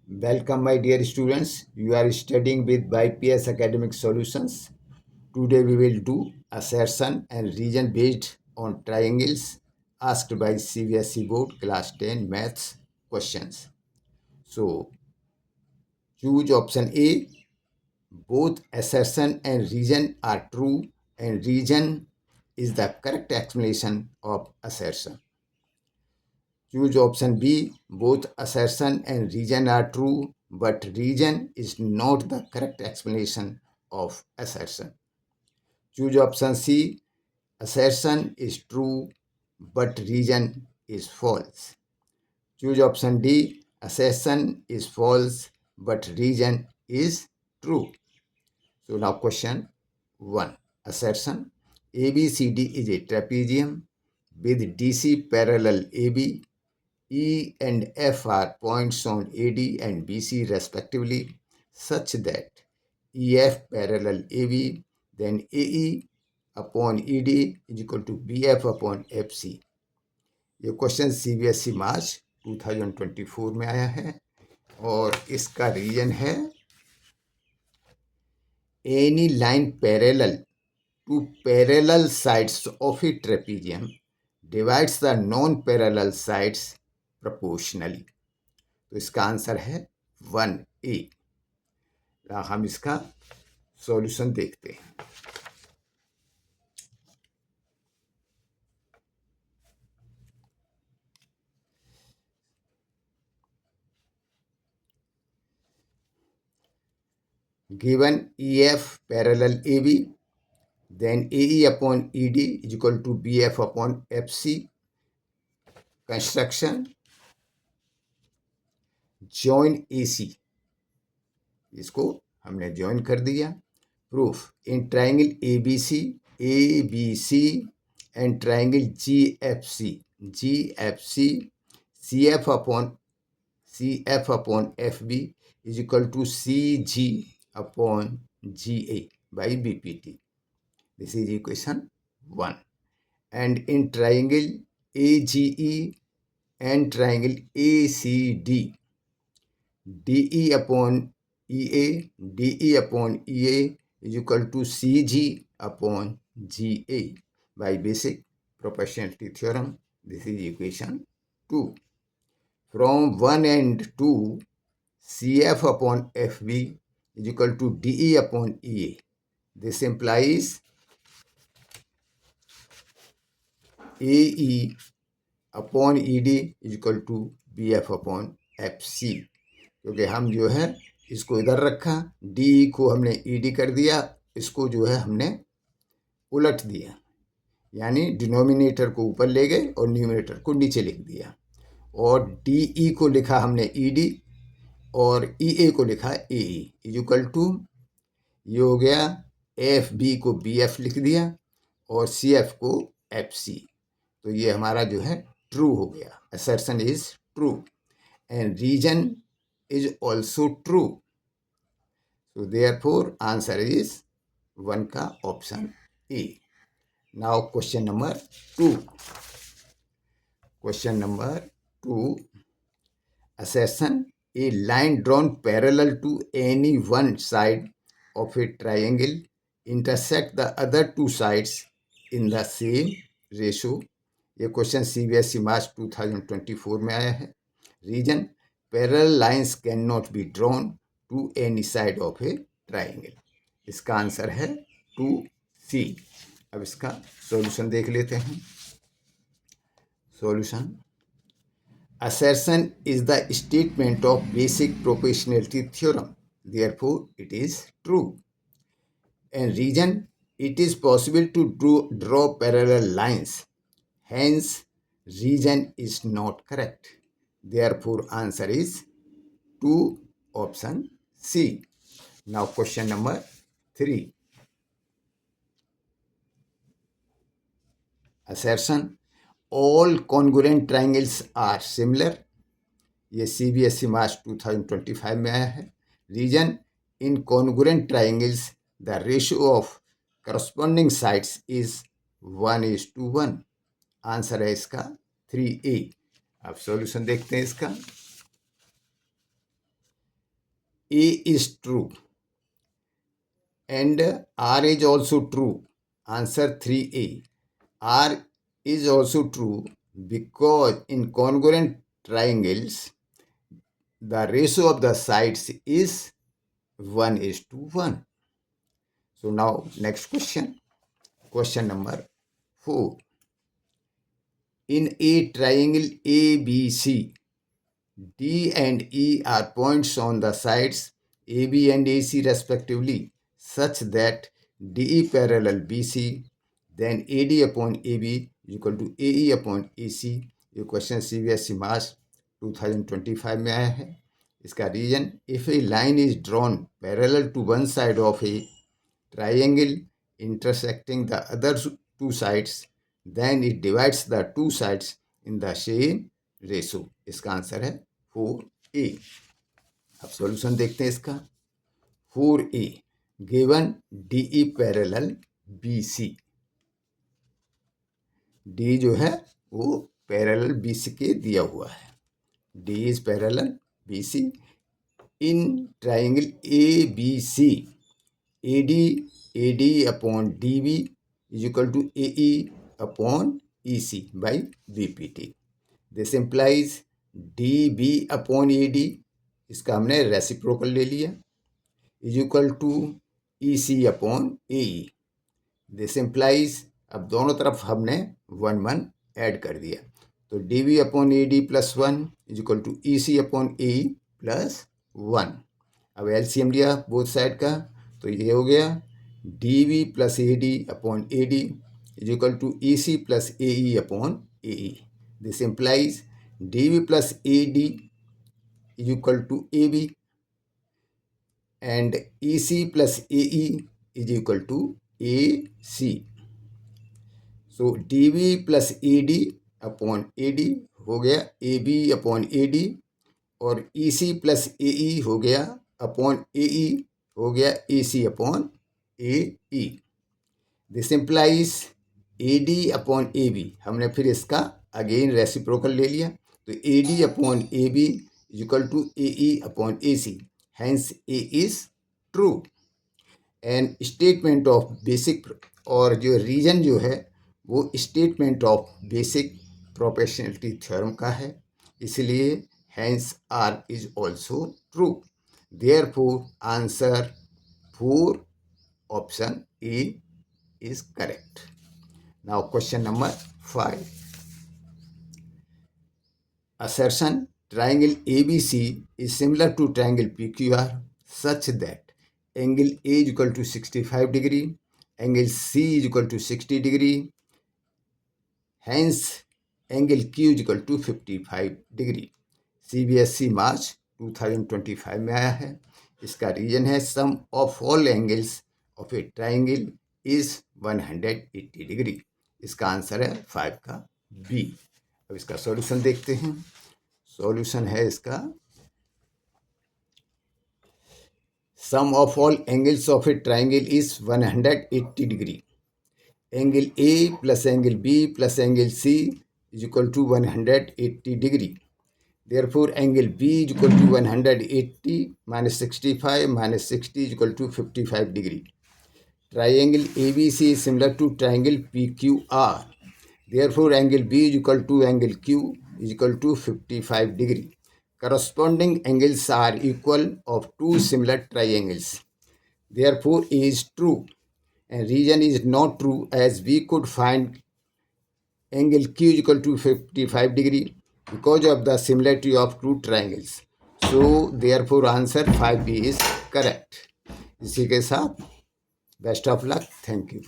Welcome, my dear students. You are studying with YPS Academic Solutions. Today we will do assertion and region based on triangles asked by CBSE Board Class 10 Maths questions. So choose option A. Both assertion and region are true, and region is the correct explanation of assertion. Choose option B. Both assertion and region are true, but region is not the correct explanation of assertion. Choose option C. Assertion is true, but region is false. Choose option D. Assertion is false, but region is true. So now question 1. Assertion. ABCD is a trapezium with DC parallel AB. E and F are points on AD and BC respectively, such that EF parallel AB, then AE upon ED is equal to BF upon FC. ये question CBSE March 2024 में आया है और इसका reason है any line parallel to parallel sides of a trapezium divides the non parallel sides proportionally. तो इसका answer है 1A। हम इसका सॉल्यूशन देखते हैं। Given EF parallel AB, then AE upon ED is equal to BF upon FC. Construction join AC, इसको हमने join कर दिया। Proof in triangle ABC and triangle GFC CF upon FB is equal to CG upon GA by BPT. This is equation 1. And in triangle AGE and triangle ACD, DE upon EA is equal to CG upon GA by basic proportionality theorem. This is equation 2. From 1 and 2, CF upon FB is equal to DE upon EA. This implies AE upon ED is equal to BF upon FC. क्योंकि हम जो है इसको इधर रखा, DE को हमने ED कर दिया, इसको जो है हमने उलट दिया, यानी डिनोमिनेटर को ऊपर ले गए और न्यूमरेटर को नीचे लिख दिया। और DE को लिखा हमने ED और EA को लिखा AE इज इक्वल टू, ये हो गया FB को BF लिख दिया और CF को FC। तो ये हमारा जो है ट्रू हो गया। Assertion is true and reason is also true. So therefore answer is 1 का option A. Now question number 2. Question number 2. Assertion. A line drawn parallel to any one side of a triangle intersect the other two sides in the same ratio. ये question CBSE March 2024 में आया है। Reason parallel lines can not be drawn to any side of a triangle. इसका answer है 2C। अब इसका solution देख लेते हैं। Solution assertion is the statement of basic proportionality theorem, therefore it is true. And reason, it is possible to draw parallel lines, hence reason is not correct, therefore answer is 2 option C. Now question number 3. Assertion, all congruent triangles are similar. ये CBSE March 2025 में आया है। Reason, in congruent triangles the ratio of corresponding sides is 1:1। Answer है इसका 3A। अब solution देखते हैं इसका। A is true and R is also true. Answer 3A. R is also true because in congruent triangles, the ratio of the sides is 1:1. So now next question. Question number 4. In a triangle ABC, D and E are points on the sides AB and AC respectively, such that DE parallel BC, then AD upon AB is equal to AE upon AC. ये question CBSE March 2025 में आया है. इसका reason, if a line is drawn parallel to one side of a triangle intersecting the other two sides, then it divides the two sides in the same ratio. इसका answer है 4A. अब solution देखते हैं इसका. 4A given DE parallel BC. D जो है वो parallel BC के दिया हुआ है. D is parallel BC. In triangle ABC, AD upon DB is equal to AE upon EC by BPT. This implies DB upon AD, इसका हमने reciprocal ले लिया, is equal to EC upon AE. This implies, अब दोनों तरफ हमने 1 add कर दिया, तो DB upon AD plus 1 is equal to EC upon AE plus 1. अब LCM लिया बोथ साइड का, तो ये हो गया DB plus AD upon AD is equal to EC plus AE upon AE. This implies DB plus AD is equal to AB and EC plus AE is equal to AC. So DB plus AD upon AD हो गया AB upon AD और EC plus AE हो गया upon AE हो गया AC upon AE. This implies AD upon AB, हमने फिर इसका अगेन रेसिप्रोकल ले लिया, तो AD upon AB is equal to AE upon AC. Hence A is true. And statement of basic, और जो रीजन जो है वो statement of basic proportionality theorem का है, इसलिए hence R is also true. Therefore answer 4 option A is correct. Now question number 5. Assertion triangle ABC is similar to triangle PQR such that angle A is equal to 65 degree, angle C is equal to 60 degree, hence angle Q is equal to 55 degree. CBSE March 2025 में आया है. इसका reason है sum of all angles of a triangle is 180 degree. इसका answer है 5 का B. अब इसका सॉल्यूशन देखते हैं. सॉल्यूशन है इसका, sum of all angles of a triangle is 180 degree. Angle A plus angle B plus angle C is equal to 180 degree. Therefore, angle B is equal to 180 minus 65 minus 60 is equal to 55 degree. Triangle ABC is similar to triangle PQR. Therefore, angle B is equal to angle Q is equal to 55 degree. Corresponding angles are equal of two similar triangles. Therefore, A is true and region is not true, as we could find angle Q is equal to 55 degree because of the similarity of two triangles. So therefore answer 5B is correct. इसी के साथ best of luck. Thank you.